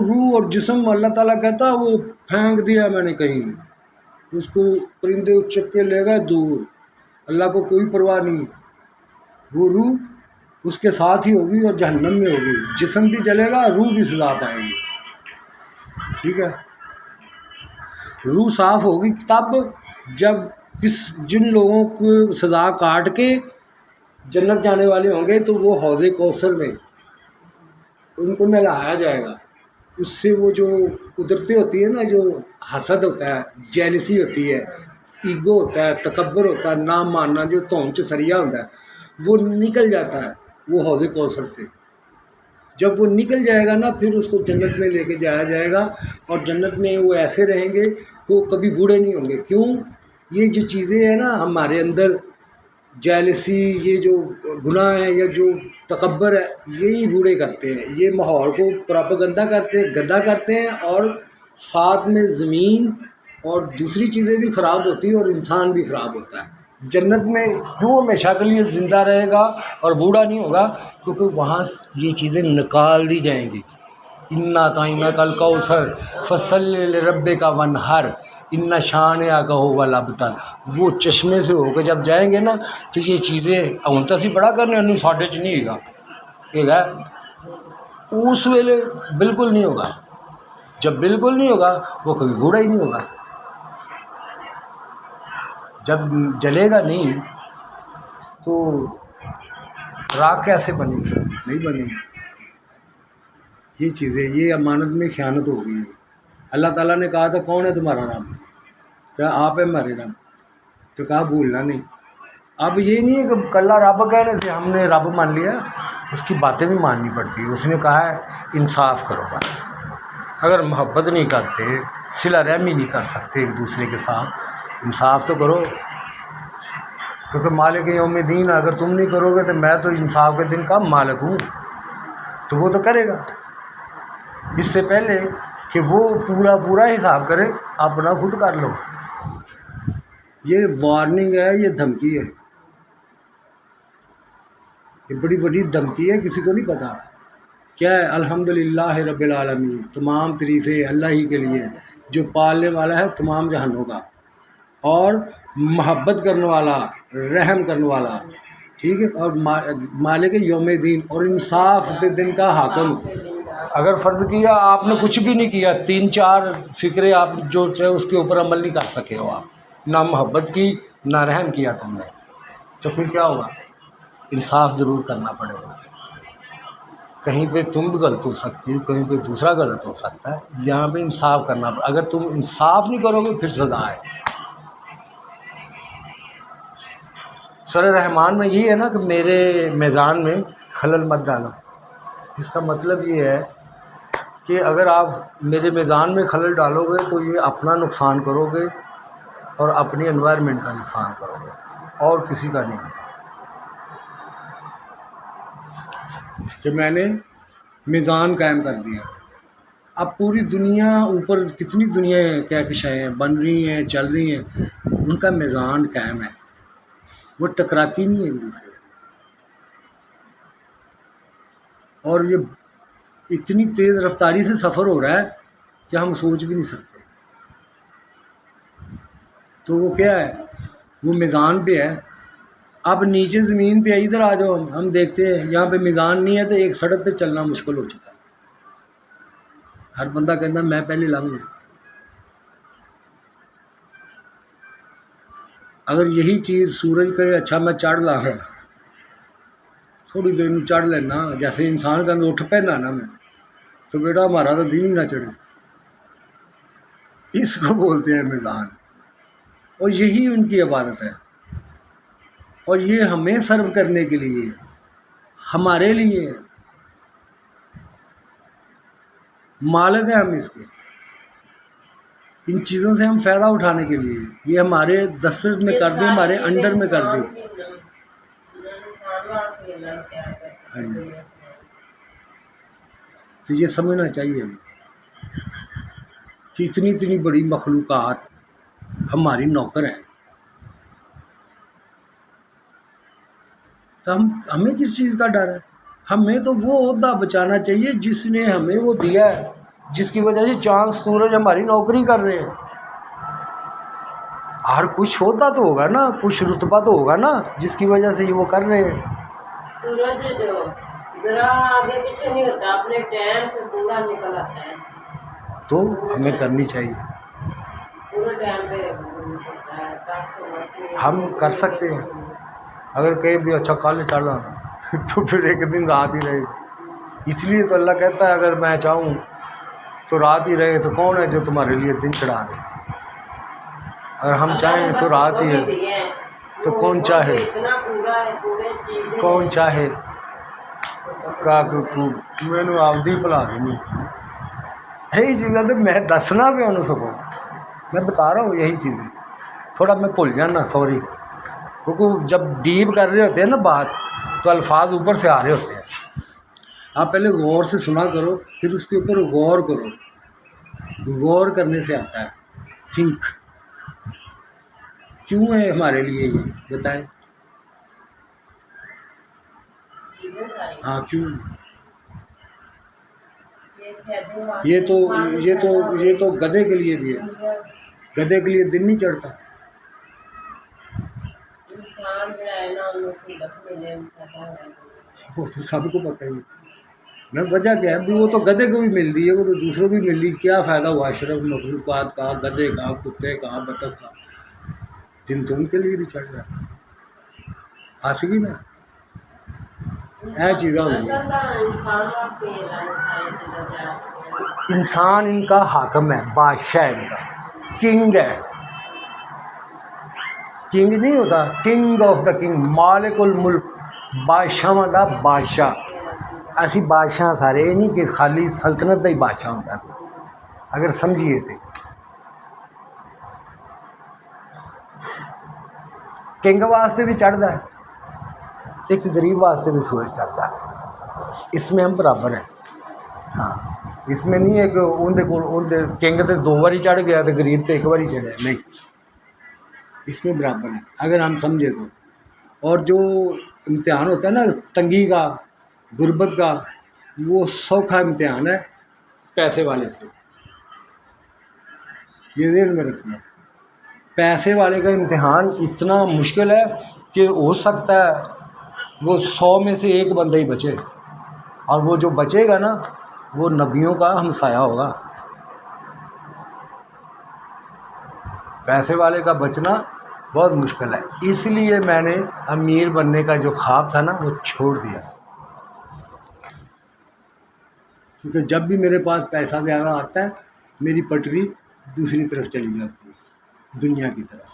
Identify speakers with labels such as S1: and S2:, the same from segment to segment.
S1: روح اور جسم اللہ تعالیٰ کہتا ہے وہ پھینک دیا میں نے کہیں، اس کو پرندے اچک کے لے گئے دور، اللہ کو کوئی پرواہ نہیں، وہ روح اس کے ساتھ ہی ہوگی اور جہنم میں ہوگی، جسم بھی جلے گا، روح بھی سزا پائے گی، ٹھیک ہے۔ روح صاف ہوگی تب جب جن لوگوں کو سزا کاٹ کے جنت جانے والے ہوں گے تو وہ حوض کوثر میں ان کو نہلایا جائے گا، اس سے وہ جو قدرتیں ہوتی ہے نا، جو حسد ہوتا ہے، جیلسی ہوتی ہے، ایگو ہوتا ہے، تکبر ہوتا ہے، نام ماننا، جو تونچ سریا ہوتا ہے، وہ نکل جاتا ہے وہ حوض کوثر سے۔ جب وہ نکل جائے گا نا پھر اس کو جنت میں لے کے جایا جائے گا، اور جنت میں وہ ایسے رہیں گے کہ وہ کبھی بوڑھے نہیں ہوں گے۔ کیوں؟ یہ جو چیزیں ہیں نا ہمارے اندر، جیلسی، یہ جو گناہ ہے یا جو تکبر ہے، یہی بوڑھے کرتے ہیں، یہ ماحول کو پراپگنڈا کرتے ہیں، گندا کرتے ہیں، اور ساتھ میں زمین اور دوسری چیزیں بھی خراب ہوتی ہیں اور انسان بھی خراب ہوتا ہے۔ جنت میں کیوں ہمیشہ کے لیے زندہ رہے گا اور بوڑھا نہیں ہوگا؟ کیونکہ وہاں یہ چیزیں نکال دی جائیں گی۔ انا تعینہ کل کوثر فصلی لربک وانحر ان شانئک هو الابتر، وہ چشمے سے ہو کے جب جائیں گے نا تو یہ چیزیں ہوں تو اسی بڑا کرنے نہیں ساڈے چ نہیں ہوگا، یہ ہے اس ویلے بالکل نہیں ہوگا۔ جب بالکل نہیں ہوگا وہ کبھی بوڑھا ہی نہیں ہوگا۔ جب جلے گا نہیں تو راکھ کیسے بنے گی؟ نہیں بنے گی۔ یہ چیزیں، یہ امانت میں خیانت ہو گئی ہے۔ اللہ تعالیٰ نے کہا تھا کون ہے تمہارا رب؟ کیا آپ ہے ہمارے رب؟ تو کہا بھولنا نہیں۔ اب یہ نہیں ہے کہ کل رب کہنے سے ہم نے رب مان لیا، اس کی باتیں بھی ماننی پڑتی ہے۔ اس نے کہا ہے انصاف کرو بس، اگر محبت نہیں کرتے، صلہ رحمی نہیں کر سکتے ایک دوسرے کے ساتھ، انصاف تو کرو، کیونکہ مالک یوم دین اگر تم نہیں کرو گے تو میں تو انصاف کے دن کا مالک ہوں، تو وہ تو کرے گا۔ اس سے پہلے کہ وہ پورا حساب کرے، اپنا خود کر لو۔ یہ وارننگ ہے، یہ دھمکی ہے، یہ بڑی بڑی دھمکی ہے، کسی کو نہیں پتہ کیا ہے۔ الحمدللہ رب العالمین، تمام تعریفیں اللہ ہی کے لیے جو پالنے والا ہے تمام جہانوں کا، اور محبت کرنے والا، رحم کرنے والا، ٹھیک ہے، اور مالک یوم دین اور انصاف کے دن کا حاکم۔ اگر فرض کیا آپ نے کچھ بھی نہیں کیا، 3-4 فکرے آپ جو چاہے اس کے اوپر عمل نہیں کر سکے ہو، آپ نہ محبت کی نہ رحم کیا تم نے، تو پھر کیا ہوگا؟ انصاف ضرور کرنا پڑے گا۔ کہیں پہ تم بھی غلط ہو سکتی ہو، کہیں پہ دوسرا غلط ہو سکتا ہے، یہاں پہ انصاف کرنا پڑے۔ اگر تم انصاف نہیں کرو گے پھر سزا ہے۔ سورہ رحمان میں یہی ہے نا کہ میرے میزان میں خلل مت ڈالو۔ اس کا مطلب یہ ہے کہ اگر آپ میرے میزان میں خلل ڈالو گے تو یہ اپنا نقصان کرو گے اور اپنی انوائرمنٹ کا نقصان کرو گے، اور کسی کا نہیں۔ کہ میں نے میزان قائم کر دیا، اب پوری دنیا اوپر کتنی دنیا کہکشائیں بن رہی ہیں، چل رہی ہیں، ان کا میزان قائم ہے، وہ ٹکراتی نہیں ہے ایک دوسرے سے۔ اور یہ اتنی تیز رفتاری سے سفر ہو رہا ہے کہ ہم سوچ بھی نہیں سکتے۔ تو وہ کیا ہے؟ وہ میزان پہ ہے۔ اب نیچے زمین پہ ادھر آ جاؤ، ہم دیکھتے ہیں یہاں پہ میزان نہیں ہے تو ایک سڑک پہ چلنا مشکل ہو چکا ہے۔ ہر بندہ کہتا ہے میں پہلے لنگھ جاؤں۔ اگر یہی چیز سورج کا اچھا میں چڑھ لا گا، تھوڑی دیر میں چڑھ لینا، جیسے انسان کا اندر اٹھ پہنا نا میں، تو بیٹا ہمارا تو دین ہی نہ چڑھے۔ اس کو بولتے ہیں میزان، اور یہی ان کی عبادت ہے، اور یہ ہمیں سرو کرنے کے لیے، ہمارے لیے مالک ہے ہم اس کے، ان چیزوں سے ہم فائدہ اٹھانے کے لیے، یہ ہمارے دسترس میں کر دیں، ہمارے انڈر میں کر دیں۔ ہاں جی، تو یہ سمجھنا چاہیے ہمیں کہ اتنی بڑی مخلوقات ہماری نوکر ہیں۔ تو ہمیں کس چیز کا ڈر ہے؟ ہمیں تو وہ عہدہ بچانا چاہیے جس نے ہمیں وہ دیا ہے، جس کی وجہ سے چاند سورج ہماری نوکری کر رہے ہیں. ہر کچھ ہوتا تو ہوگا نا، کچھ رتبہ تو ہوگا نا جس کی وجہ سے یہ وہ کر رہے ہیں.
S2: سورج جو ذرا آگے پیچھے نہیں ہوتا، اپنے ٹائم سے پورا نکل آتا ہے.
S1: تو ہمیں کرنی چاہیے.
S2: پورے ٹائم پہ نکلتا ہے. ٹاسک
S1: ہم کر سکتے ہیں. اگر کہیں بھی اچھا کالے چلا تو پھر ایک دن رات ہی رہے گی. اس لیے تو اللہ کہتا ہے اگر میں چاہوں تو رات ہی رہے، تو کون ہے جو تمہارے لیے دن چڑھا دے؟ اگر ہم چاہیں تو رات ہی ہے، تو کون چاہے کون چاہے میں نے آپ دی بلا دینی. یہی چیزیں تو میں دسنا بھی انہوں سکوں، میں بتا رہا ہوں یہی چیزیں. تھوڑا میں بھول جانا، سوری، کیونکہ جب ڈیپ کر رہے ہوتے ہیں نا بات تو الفاظ اوپر سے آ رہے ہوتے ہیں. آپ پہلے غور سے سنا کرو، پھر اس کے اوپر غور کرو. غور کرنے سے آتا ہے تھنک. کیوں ہے ہمارے لیے یہ بتائیں؟ ہاں کیوں؟ یہ تو گدھے کے لیے بھی ہے. گدھے کے لیے دن نہیں چڑھتا. وہ تو سب کو پتہ ہی ہے. میں وجہ کیا ہے؟ وہ تو گدھے کو بھی مل رہی ہے، وہ تو دوسروں کو بھی مل رہی ہے. کیا فائدہ ہوا اشرف مخلوقات کا، گدھے کا، کتے کا، بطخ کا؟ دن تو ان کے لیے بھی چڑھ رہا ہے. آسگی میں چیزیں ہوتی ہیں. انسان ان کا حاکم ہے، بادشاہ ہے، ان کا کنگ ہے. کنگ نہیں ہوتا، کنگ آف دا کنگ، مالک الملک، بادشاہ والا بادشاہ. ایسی بادشاہ سارے یہ نہیں کہ خالی سلطنت کا ہی بادشاہ ہوتا ہے. اگر سمجھیے تھے کنگ واسطے بھی چڑھتا ہے، ایک غریب واسطے بھی سورج چڑھتا ہے. اس میں ہم برابر ہیں. ہاں اس میں نہیں ہے کہ اندر کنگ تے 2 باری چڑھ گیا تو غریب تے 1 باری چڑھا. نہیں، اس میں برابر ہے اگر ہم سمجھے تو. اور جو امتحان ہوتا ہے نا تنگی کا، غربت کا، وہ سوکھا امتحان ہے پیسے والے سے. یہ ذہن میں رکھنا. پیسے والے کا امتحان اتنا مشکل ہے کہ ہو سکتا ہے وہ 100 میں سے 1 بندہ ہی بچے، اور وہ جو بچے گا نا وہ نبیوں کا ہمسایہ ہوگا. پیسے والے کا بچنا بہت مشکل ہے. اس لیے میں نے امیر بننے کا جو خواب تھا نا وہ چھوڑ دیا، کیونکہ جب بھی میرے پاس پیسہ زیادہ آتا ہے میری پٹری دوسری طرف چلی جاتی ہے، دنیا کی طرف.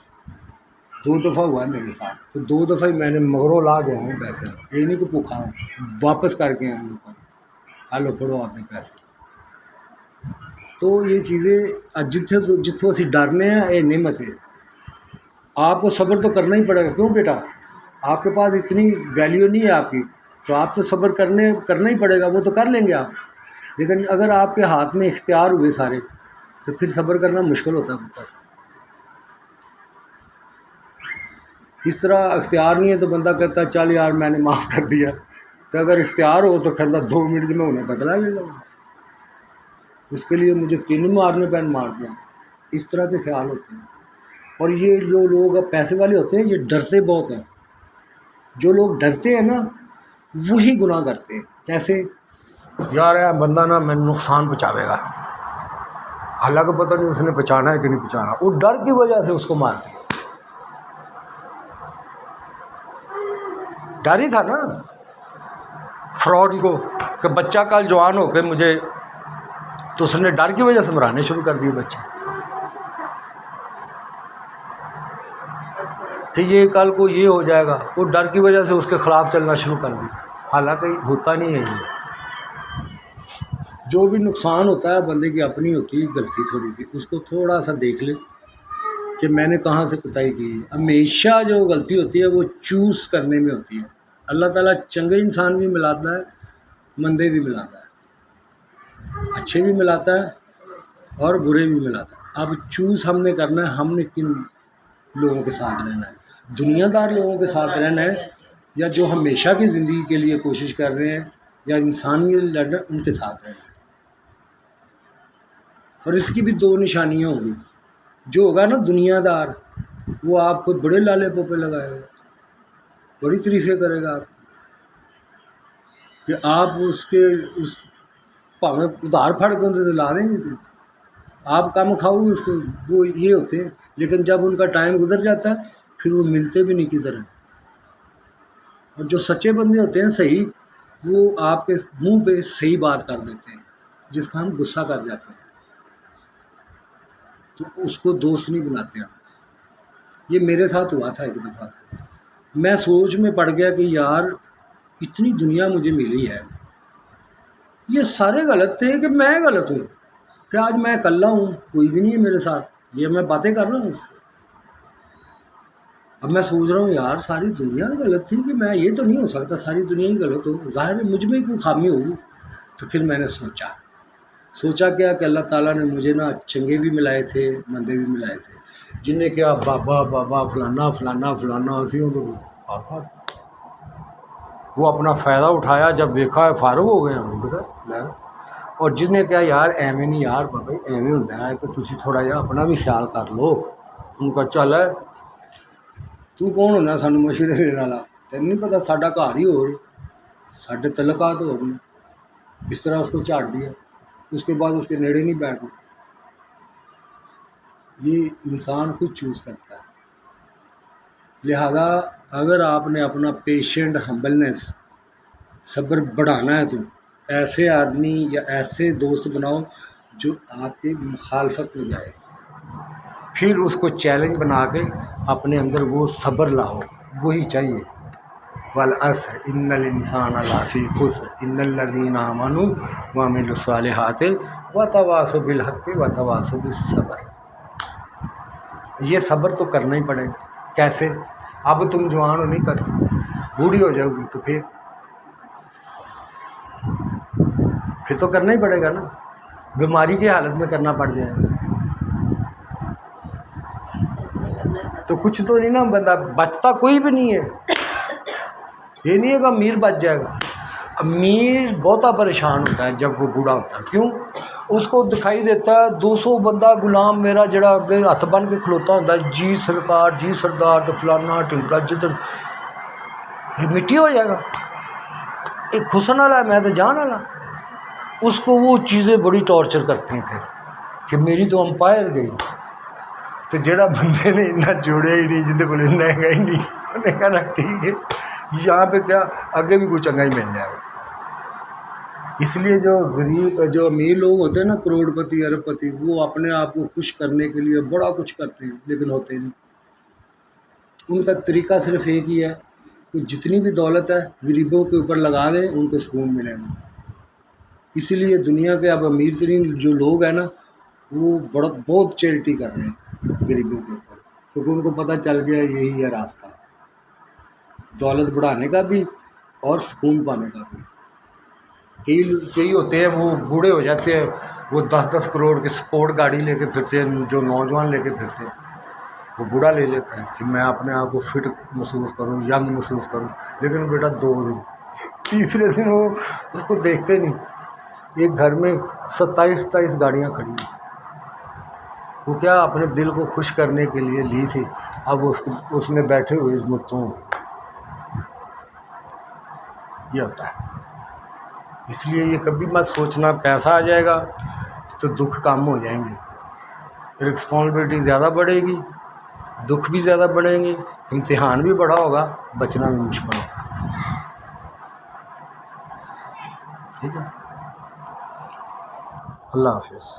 S1: 2 دفعہ ہوا ہے میرے ساتھ، تو 2 دفعہ ہی میں نے مغرو لا گیا ہوں پیسے. یہ نہیں کہ بھوکھا ہوں، واپس کر کے آئیں لوگوں ہلو پڑھو آپ نے پیسے. تو یہ چیزیں جتوں اسی ڈرنے ہیں یہ نعمت ہے. آپ کو صبر تو کرنا ہی پڑے گا. کیوں بیٹا؟ آپ کے پاس اتنی ویلیو نہیں ہے آپ کی، تو آپ تو صبر کرنا ہی پڑے گا. وہ تو کر لیں گے آپ، لیکن اگر آپ کے ہاتھ میں اختیار ہوئے سارے تو پھر صبر کرنا مشکل ہوتا ہے. اس طرح اختیار نہیں ہے تو بندہ کہتا ہے چل یار میں نے معاف کر دیا. تو اگر اختیار ہو تو کہتا 2 منٹ میں انہیں بدلا لے لوں. اس کے لیے مجھے 3 مارنے پین مار دیا. اس طرح کے خیال ہوتے ہیں. اور یہ جو لوگ اب پیسے والے ہوتے ہیں یہ ڈرتے بہت ہیں. جو لوگ ڈرتے ہیں نا وہی گناہ کرتے ہیں. کیسے؟ یار بندہ نا میں نقصان پہنچاوے گا، حالانکہ پتہ نہیں اس نے پہنچانا ہے کہ نہیں پہنچانا. وہ ڈر کی وجہ سے اس کو مارتے ہیں. ڈر ہی تھا نا فراڈ کو کہ بچہ کل جوان ہو کے مجھے، تو اس نے ڈر کی وجہ سے مرانے شروع کر دیے بچے کہ یہ کل کو یہ ہو جائے گا. وہ ڈر کی وجہ سے اس کے خلاف چلنا شروع کر دیا. حالانکہ ہوتا نہیں ہے. یہ جو بھی نقصان ہوتا ہے بندے کی اپنی ہوتی ہے غلطی تھوڑی سی. اس کو تھوڑا سا دیکھ لے کہ میں نے کہاں سے کوتاہی کی. ہمیشہ جو غلطی ہوتی ہے وہ چوز کرنے میں ہوتی ہے. اللہ تعالیٰ چنگے انسان بھی ملاتا ہے، مندے بھی ملاتا ہے، اچھے بھی ملاتا ہے اور برے بھی ملاتا ہے. اب چوز ہم نے کرنا ہے ہم نے کن لوگوں کے ساتھ رہنا ہے. دنیا دار لوگوں کے ساتھ رہنا ہے یا جو ہمیشہ کی زندگی کے لیے کوشش کر رہے ہیں یا انسانیت لڑنا، ان کے ساتھ رہنا. اور اس کی بھی دو نشانیاں ہوگی. جو ہوگا نا دنیا دار، وہ آپ کو بڑے لالے پوپے لگائے گا، بڑی تعریفیں کرے گا آپ کی، کہ آپ اس کے اس پاویں ادھار پھڑ کے تو لا دیں گے. تو آپ کم کھاؤ گے اس کو، وہ یہ ہوتے ہیں. لیکن جب ان کا ٹائم گزر جاتا ہے پھر وہ ملتے بھی نہیں کدھر ہیں. اور جو سچے بندے ہوتے ہیں صحیح، وہ آپ کے منہ پہ صحیح بات کر دیتے ہیں، جس کا ہم غصہ کر جاتے ہیں تو اس کو دوست نہیں بناتے ہم. یہ میرے ساتھ ہوا تھا ایک دفعہ. میں سوچ میں پڑ گیا کہ یار اتنی دنیا مجھے ملی ہے، یہ سارے غلط تھے کہ میں غلط ہوں، کہ آج میں اکلا ہوں، کوئی بھی نہیں ہے میرے ساتھ، یہ میں باتیں کر رہا ہوں اس سے. اب میں سوچ رہا ہوں یار ساری دنیا غلط تھی، کہ میں یہ تو نہیں ہو سکتا ساری دنیا ہی غلط ہو، ظاہر ہے مجھ میں کوئی خامی ہوگی. تو پھر میں نے سوچا کیا کہ اللہ تعالیٰ نے مجھے نا چنگے بھی ملائے تھے، مندے بھی ملائے تھے، جنہیں کیا بابا فلانا فلانا فلانا ہنسیوں تو وہ اپنا فائدہ اٹھایا، جب دیکھا ہے فارغ ہو گئے ہم. اور جس نے کیا یار ایویں نہیں یار بابا ایویں ہوتا ہے، تو تسی تھوڑا جہا اپنا بھی خیال کر لو. ان کا چل ہے تو کون ہونا سانوں مشورے دینے والا، تینوں نہیں پتا ساڈا گھر ہی ہو ساڈے تعلقات ہو گئے. اس طرح اس کو جھاڑ دیا، اس کے بعد اس کے نیڑے نہیں بیٹھنا. یہ انسان خود چوز کرتا ہے. لہذا اگر آپ نے اپنا پیشنٹ ہمبلنس صبر بڑھانا ہے تو ایسے آدمی یا ایسے دوست بناؤ جو آپ کی مخالفت میں جائے، پھر اس کو چیلنج بنا کے اپنے اندر وہ صبر لاؤ. وہی چاہیے. والعصر ان الانسان لفی خسر الا الذین آمنوا وعملوا الصالحات وتواصوا بالحق وتواصوا بالصبر. یہ صبر تو کرنا ہی پڑے گا. کیسے؟ اب تم جوان ہو نہیں کرتے، بوڑھی ہو جاؤ گی تو پھر تو کرنا ہی پڑے گا نا. بیماری کی حالت میں کرنا پڑ جائے گا تو کچھ تو نہیں نا، بندہ بچتا کوئی بھی نہیں ہے. یہ نہیں ہے کہ امیر بچ جائے گا. امیر بہتا پریشان ہوتا ہے جب وہ بوڑھا ہوتا ہے. کیوں؟ اس کو دکھائی دیتا ہے 200 بندہ غلام میرا جڑا اگے ہاتھ بن کے کھلوتا ہوتا ہے، جی سرکار جی سردار تو فلانا ٹنکڑا جدھر. یہ مٹی ہو جائے گا. ایک حسن والا ہے، میں تو جان والا. اس کو وہ چیزیں بڑی ٹارچر کرتے ہیں پھر کہ میری تو امپائر گئی. تو جڑا بندے نے اتنا جوڑیا ہی نہیں، جندے کو لینا ہے ہی نہیں، انہیں کہنا ٹھیک ہے یہاں پہ کیا آگے بھی کوئی چنگا ہی مل جائے گا. اس لیے جو غریب جو امیر لوگ ہوتے ہیں نا، کروڑ پتی ارب پتی، وہ اپنے آپ کو خوش کرنے کے لیے بڑا کچھ کرتے ہیں لیکن ہوتے نہیں. ان کا طریقہ صرف ایک ہی ہے کہ جتنی بھی دولت ہے غریبوں کے اوپر لگا دیں، ان کو سکون ملے گا. اسی لیے دنیا کے اب امیر ترین جو لوگ ہیں نا، وہ بہت چیریٹی کر رہے ہیں غریبوں کے اوپر، کیونکہ ان کو پتہ چل گیا یہی ہے راستہ دولت بڑھانے کا بھی اور سکون پانے کا بھی. کئی ہوتے ہیں وہ بوڑھے ہو جاتے ہیں، وہ 10-10 کروڑ کی سپورٹ گاڑی لے کے پھرتے ہیں، جو نوجوان لے کے پھرتے ہیں وہ بوڑھا لے لیتا ہے کہ میں اپنے آپ کو فٹ محسوس کروں، ینگ محسوس کروں. لیکن بیٹا 2 دن تیسرے دن وہ اس کو دیکھتے نہیں. ایک گھر میں 27 گاڑیاں کھڑی ہیں. وہ کیا اپنے دل کو خوش کرنے کے لیے لی تھی، اب اس میں بیٹھے ہوئے متوں. یہ ہوتا ہے. اس لیے یہ کبھی مت سوچنا پیسہ آ جائے گا تو دکھ کم ہو جائیں گے، رسپانسبلٹی زیادہ بڑھے گی، دکھ بھی زیادہ بڑھیں گے، امتحان بھی بڑا ہوگا، بچنا بھی مشکل ہوگا. ٹھیک ہے. اللہ حافظ.